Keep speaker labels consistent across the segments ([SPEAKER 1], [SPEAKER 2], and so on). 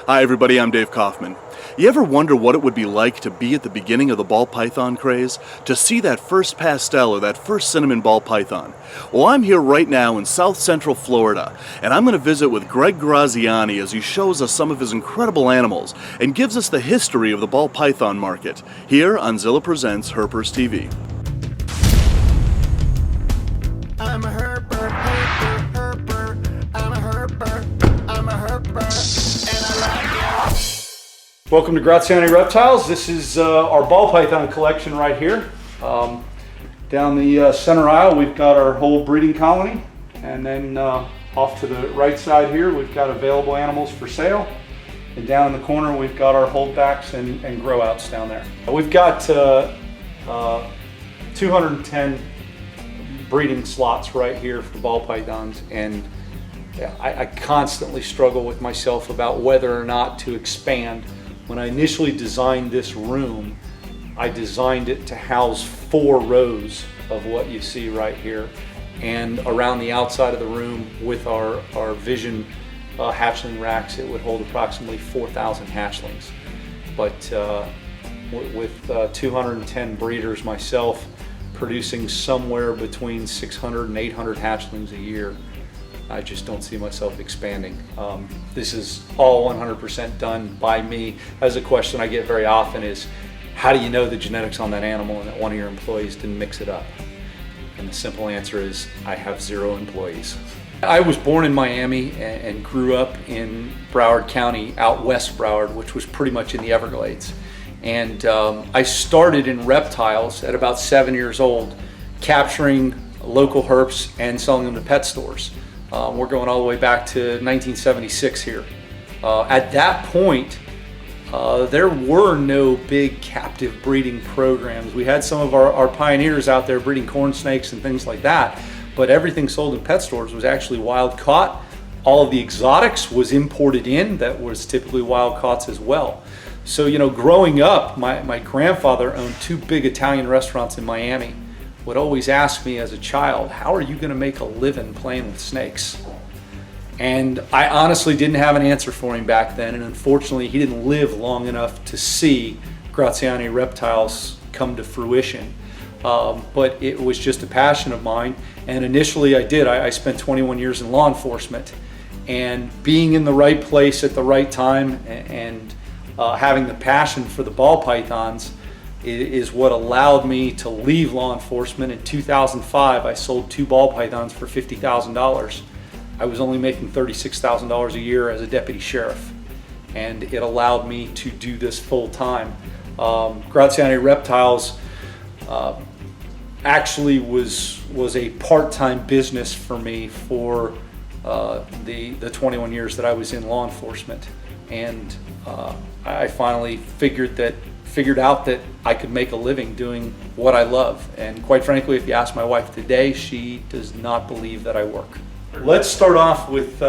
[SPEAKER 1] Hi everybody, I'm Dave Kaufman. You ever wonder what it would be like to be at the beginning of the ball python craze? To see that first pastel or that first cinnamon ball python? Well, I'm here right now in South Central Florida, and I'm going to visit with Greg Graziani as he shows us some of his incredible animals and gives us the history of the ball python market, here on Zilla Presents Herpers TV.
[SPEAKER 2] I'm a herper, I'm a herper, I'm a herper, and I like it.
[SPEAKER 3] Welcome to Graziani Reptiles. This is our ball python collection right here. Down the center aisle we've got our whole breeding colony, and then off to the right side here we've got available animals for sale, and down in the corner we've got our holdbacks and grow outs down there. We've got 210 breeding slots right here for ball pythons, and I constantly struggle with myself about whether or not to expand. When I initially designed this room, I designed it to house 4 rows of what you see right here, and around the outside of the room with our Vision hatchling racks, it would hold approximately 4,000 hatchlings. But with 210 breeders myself, producing somewhere between 600 and 800 hatchlings a year, I just don't see myself expanding. This is all 100% done by me. As a question I get very often is, how do you know the genetics on that animal and that one of your employees didn't mix it up? And the simple answer is, I have 0 employees. I was born in Miami and grew up in Broward County, out west Broward, which was pretty much in the Everglades. And I started in reptiles at about 7 years old, capturing local herps and selling them to pet stores. We're going all the way back to 1976 here. At that point, there were no big captive breeding programs. We had some of our pioneers out there breeding corn snakes and things like that, but everything sold in pet stores was actually wild caught. All of the exotics was imported in, that was typically wild caught as well. So, you know, growing up, my grandfather owned 2 big Italian restaurants in Miami. Would always ask me as a child, how are you going to make a living playing with snakes? And I honestly didn't have an answer for him back then, and unfortunately he didn't live long enough to see Graziani Reptiles come to fruition. But it was just a passion of mine, and initially I spent 21 years in law enforcement, and being in the right place at the right time and having the passion for the ball pythons is what allowed me to leave law enforcement. In 2005, I sold 2 ball pythons for $50,000. I was only making $36,000 a year as a deputy sheriff, and it allowed me to do this full time. Graziani Reptiles actually was a part-time business for me for the 21 years that I was in law enforcement, and I finally figured out that I could make a living doing what I love. And quite frankly, if you ask my wife today, she does not believe that I work. Let's start off with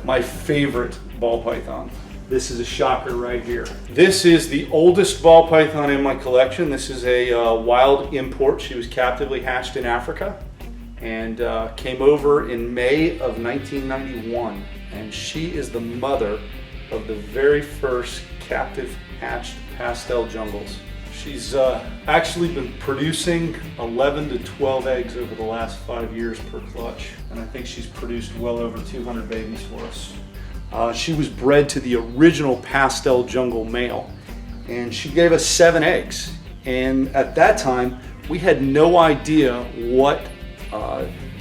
[SPEAKER 3] my favorite ball python. This is a shocker right here. This is the oldest ball python in my collection. This is a wild import. She was captively hatched in Africa and came over in May of 1991. And she is the mother of the very first captive hatched pastel jungles. She's actually been producing 11 to 12 eggs over the last 5 years per clutch, and I think she's produced well over 200 babies for us. She was bred to the original pastel jungle male, and she gave us 7 eggs. And at that time, we had no idea what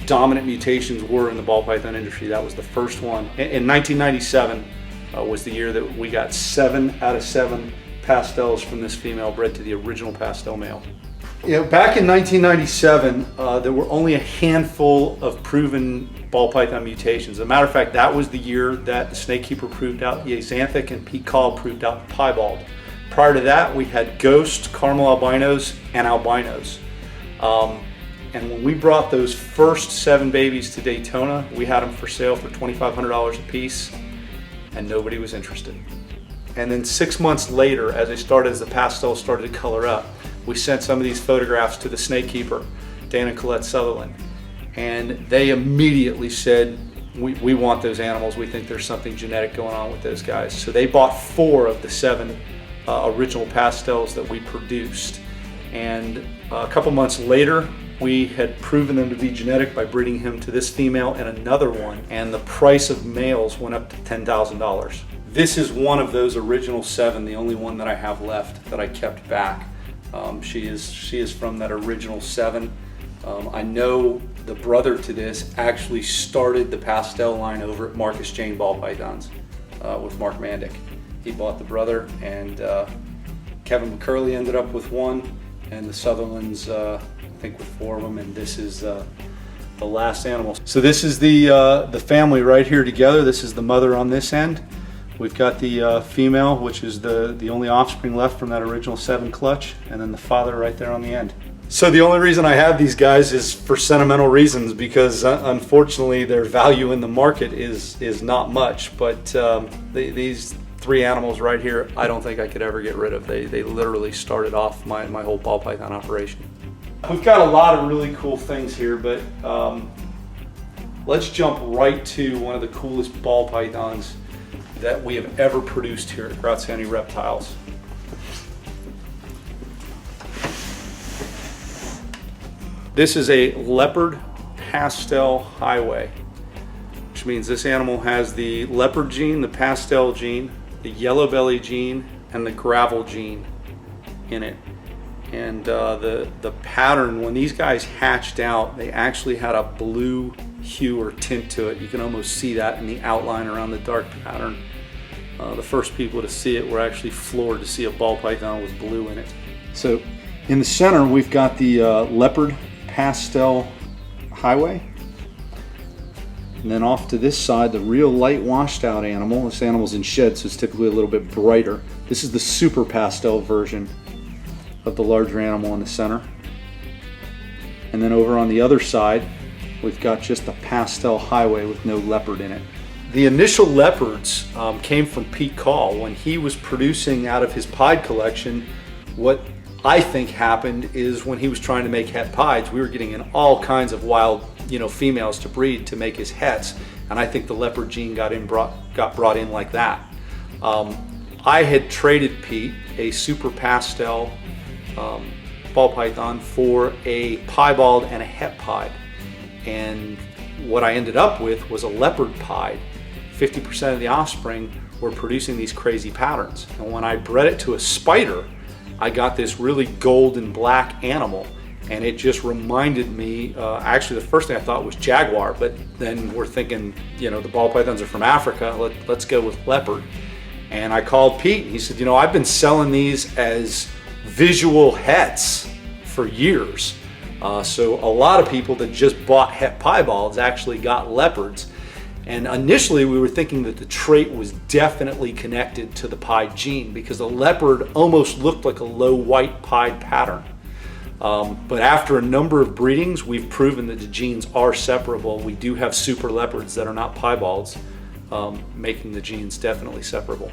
[SPEAKER 3] dominant mutations were in the ball python industry. That was the first one. In 1997 was the year that we got 7 out of 7 pastels from this female bred to the original pastel male. You know, back in 1997, there were only a handful of proven ball python mutations. As a matter of fact, that was the year that the Snake Keeper proved out the axanthic and Pete Call proved out the piebald. Prior to that, we had ghost, caramel albinos, and albinos. And when we brought those first 7 babies to Daytona, we had them for sale for $2,500 a piece, and nobody was interested. And then 6 months later, as the pastels started to color up, we sent some of these photographs to the Snake Keeper, Dan and Colette Sutherland, and they immediately said, we want those animals. We think there's something genetic going on with those guys. So they bought 4 of the 7 original pastels that we produced. And a couple months later, we had proven them to be genetic by breeding him to this female and another one, and the price of males went up to $10,000. This is one of those original 7, the only one that I have left that I kept back. She is from that original 7. I know the brother to this actually started the pastel line over at Marcus Jane Ball Pythons with Mark Mandick. He bought the brother, and Kevin McCurley ended up with 1, and the Sutherlands I think with 4 of them, and this is the last animal. So this is the family right here together. This is the mother on this end. We've got the female, which is the only offspring left from that original 7 clutch, and then the father right there on the end. So the only reason I have these guys is for sentimental reasons, because unfortunately their value in the market is not much, but these 3 animals right here, I don't think I could ever get rid of. They literally started off my whole ball python operation. We've got a lot of really cool things here, but let's jump right to one of the coolest ball pythons that we have ever produced here at Graziani Reptiles. This is a leopard pastel highway, which means this animal has the leopard gene, the pastel gene, the yellow belly gene, and the gravel gene in it. And the pattern, when these guys hatched out, they actually had a blue hue or tint to it. You can almost see that in the outline around the dark pattern. The first people to see it were actually floored to see a ball python with blue in it. So in the center, we've got the leopard pastel highway. And then off to this side, the real light washed out animal. This animal's in shed, so it's typically a little bit brighter. This is the super pastel version of the larger animal in the center. And then over on the other side, we've got just a pastel highway with no leopard in it. The initial leopards came from Pete Call. When he was producing out of his pied collection, what I think happened is when he was trying to make het pieds, we were getting in all kinds of wild, females to breed to make his hets, and I think the leopard gene got brought in like that. I had traded Pete a super pastel ball python for a piebald and a het pied, and what I ended up with was a leopard pied. 50% of the offspring were producing these crazy patterns, and when I bred it to a spider, I got this really gold and black animal, and it just reminded me, actually the first thing I thought was jaguar, but then we're thinking, the ball pythons are from Africa, let's go with leopard. And I called Pete, and he said, I've been selling these as visual hets for years. So a lot of people that just bought het piebalds actually got leopards. And initially we were thinking that the trait was definitely connected to the pied gene, because the leopard almost looked like a low white pied pattern. But after a number of breedings, we've proven that the genes are separable. We do have super leopards that are not piebalds, making the genes definitely separable.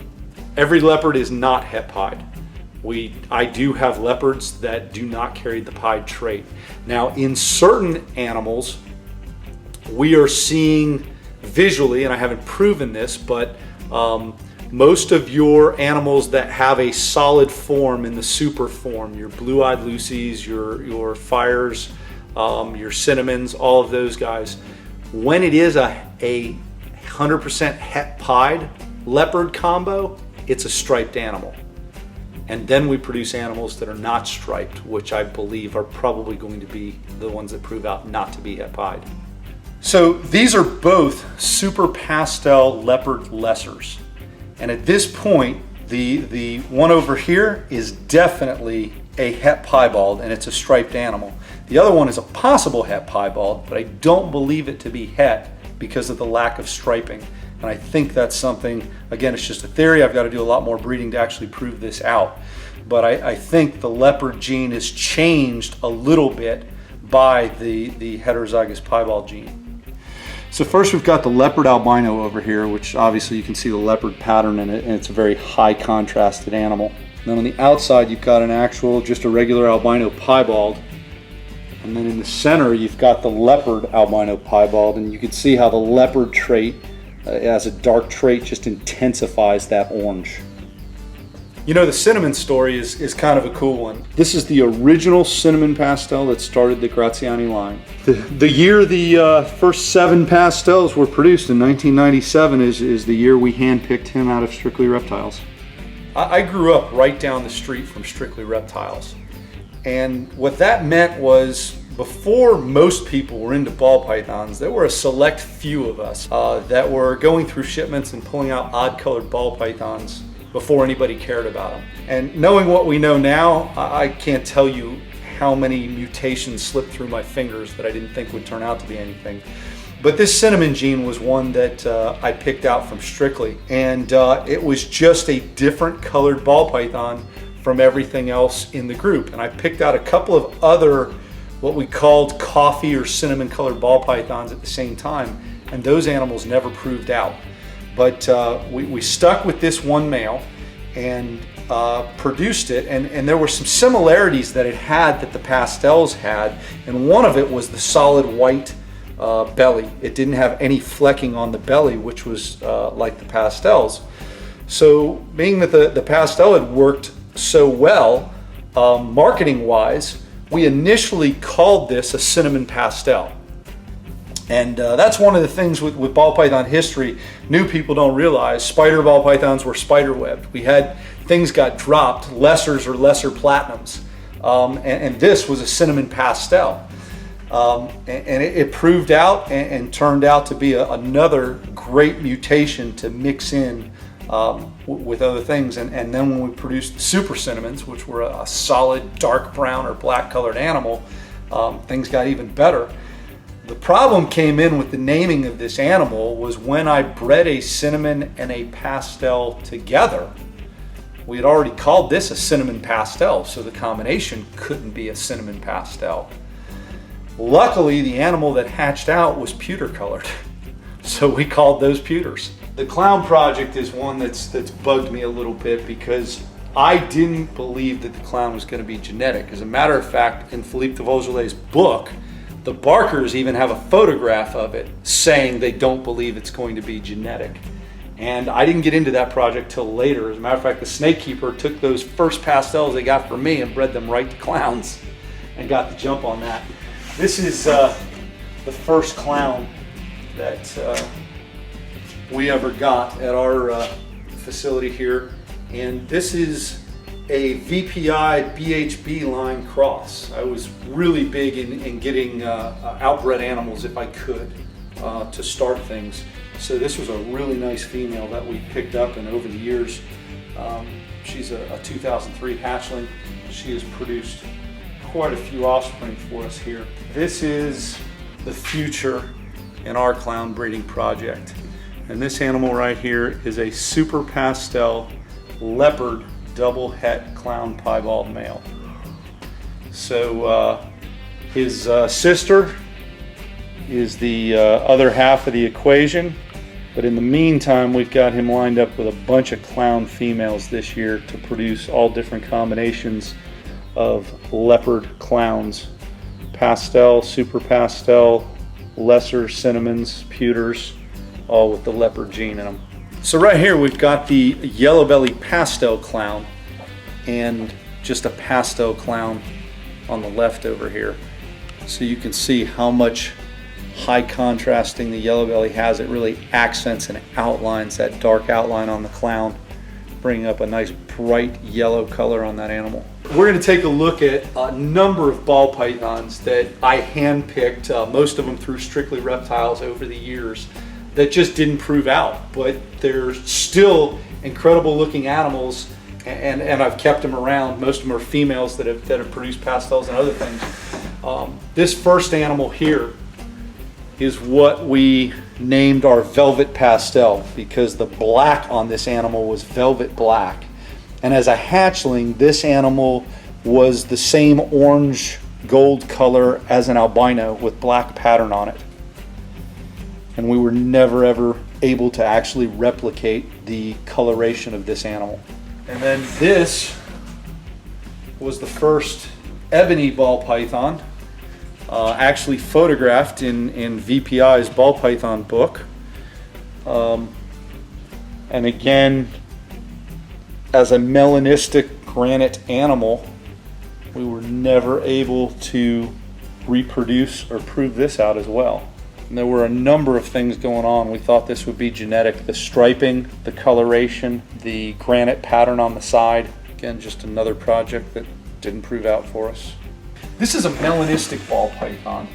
[SPEAKER 3] Every leopard is not het pied. I do have leopards that do not carry the pied trait. Now, in certain animals, we are seeing visually, and I haven't proven this, but most of your animals that have a solid form in the super form, your blue-eyed Lucies, your Fires, your Cinnamons, all of those guys, when it is a 100% het pied leopard combo, it's a striped animal. And then we produce animals that are not striped, which I believe are probably going to be the ones that prove out not to be het pied. So these are both super pastel leopard lessers. And at this point, the one over here is definitely a het piebald, and it's a striped animal. The other one is a possible het piebald, but I don't believe it to be het because of the lack of striping. And I think that's something, again, it's just a theory. I've got to do a lot more breeding to actually prove this out. But I think the leopard gene is changed a little bit by the heterozygous piebald gene. So first we've got the leopard albino over here, which obviously you can see the leopard pattern in it, and it's a very high contrasted animal. And then on the outside you've got an actual, just a regular albino piebald. And then in the center, you've got the leopard albino piebald, and you can see how the leopard trait, as a dark trait, just intensifies that orange. You know, the cinnamon story is kind of a cool one. This is the original cinnamon pastel that started the Graziani line. The year the first 7 pastels were produced in 1997 is the year we handpicked him out of Strictly Reptiles. I grew up right down the street from Strictly Reptiles. And what that meant was, before most people were into ball pythons, there were a select few of us that were going through shipments and pulling out odd colored ball pythons before anybody cared about them. And knowing what we know now, I can't tell you how many mutations slipped through my fingers that I didn't think would turn out to be anything. But this cinnamon gene was one that I picked out from Strictly, and it was just a different colored ball python from everything else in the group. And I picked out a couple of other what we called coffee or cinnamon colored ball pythons at the same time, and those animals never proved out. But we stuck with this one male and produced it, and there were some similarities that it had that the pastels had, and one of it was the solid white belly. It didn't have any flecking on the belly, which was like the pastels. So being that the pastel had worked so well, marketing wise, we initially called this a cinnamon pastel. And that's one of the things with ball python history new people don't realize. Spider ball pythons were spider webbed. We had things got dropped, lessers or lesser platinums, and this was a cinnamon pastel. And it proved out and turned out to be another great mutation to mix in with other things. And then when we produced the super cinnamons, which were a solid dark brown or black colored animal, things got even better. The problem came in with the naming of this animal was when I bred a cinnamon and a pastel together. We had already called this a cinnamon pastel, so the combination couldn't be a cinnamon pastel. Luckily, the animal that hatched out was pewter colored, so we called those pewters. The clown project is one that's bugged me a little bit because I didn't believe that the clown was going to be genetic. As a matter of fact, in Philippe de Vaugelet's book, the Barkers even have a photograph of it saying they don't believe it's going to be genetic. And I didn't get into that project till later. As a matter of fact, the snake keeper took those first pastels they got from me and bred them right to clowns and got the jump on that. This is the first clown that we ever got at our facility here. And this is a VPI BHB line cross. I was really big in getting outbred animals if I could to start things. So this was a really nice female that we picked up, and over the years, she's a 2003 hatchling. She has produced quite a few offspring for us here. This is the future in our clown breeding project. And this animal right here is a super pastel leopard double het clown piebald male. So his sister is the other half of the equation, but in the meantime we've got him lined up with a bunch of clown females this year to produce all different combinations of leopard clowns. Pastel, super pastel, lesser cinnamons, pewters, all with the leopard gene in them. So right here we've got the yellow belly pastel clown and just a pastel clown on the left over here. So you can see how much high contrasting the yellow belly has. It really accents and outlines that dark outline on the clown, bringing up a nice bright yellow color on that animal. We're going to take a look at a number of ball pythons that I handpicked, most of them through Strictly Reptiles over the years, that just didn't prove out, but they're still incredible looking animals, and I've kept them around. Most of them are females that have produced pastels and other things. This first animal here is what we named our velvet pastel because the black on this animal was velvet black. And as a hatchling, this animal was the same orange gold color as an albino with black pattern on it. And we were never ever able to actually replicate the coloration of this animal. And then this was the first ebony ball python actually photographed in VPI's ball python book. And again, as a melanistic granite animal, we were never able to reproduce or prove this out as well. And there were a number of things going on. We thought this would be genetic. The striping, the coloration, the granite pattern on the side. Again, just another project that didn't prove out for us. This is a melanistic ball python.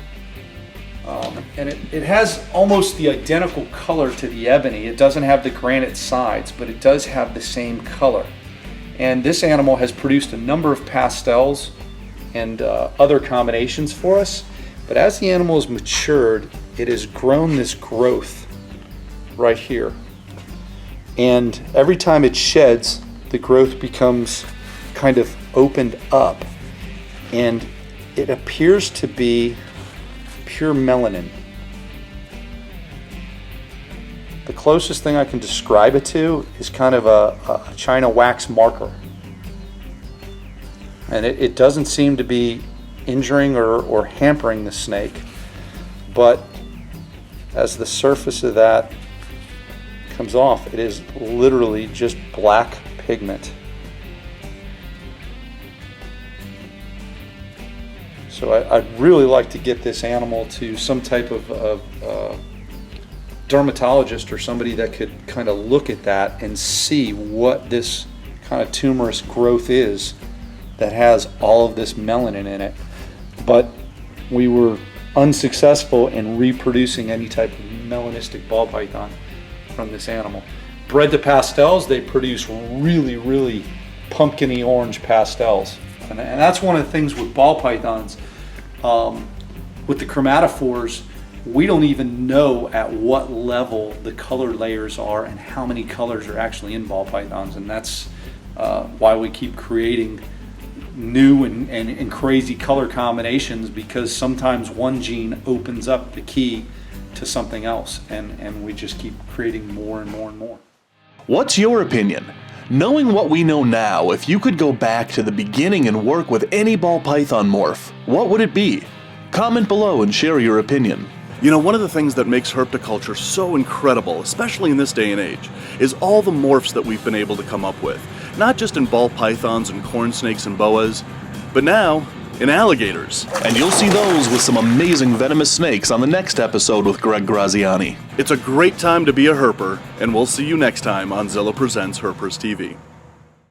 [SPEAKER 3] And it has almost the identical color to the ebony. It doesn't have the granite sides, but it does have the same color. And this animal has produced a number of pastels and other combinations for us. But as the animal has matured, it has grown this growth right here. And every time it sheds, the growth becomes kind of opened up. And it appears to be pure melanin. The closest thing I can describe it to is kind of a China wax marker. And it doesn't seem to be injuring or hampering the snake, but as the surface of that comes off, it is literally just black pigment. So I'd really like to get this animal to some type of dermatologist or somebody that could kind of look at that and see what this kind of tumorous growth is that has all of this melanin in it. But we were unsuccessful in reproducing any type of melanistic ball python from this animal. Bred to pastels, they produce really, really pumpkiny orange pastels. And that's one of the things with ball pythons. With the chromatophores, we don't even know at what level the color layers are and how many colors are actually in ball pythons, and that's why we keep creating new and crazy color combinations, because sometimes one gene opens up the key to something else, and we just keep creating more and more and more.
[SPEAKER 1] What's your opinion? Knowing what we know now, if you could go back to the beginning and work with any ball python morph, what would it be? Comment below and share your opinion. You know, one of the things that makes herpetoculture so incredible, especially in this day and age, is all the morphs that we've been able to come up with. Not just in ball pythons and corn snakes and boas, but now in alligators. And you'll see those with some amazing venomous snakes on the next episode with Greg Graziani. It's a great time to be a herper, and we'll see you next time on Zilla Presents Herpers TV.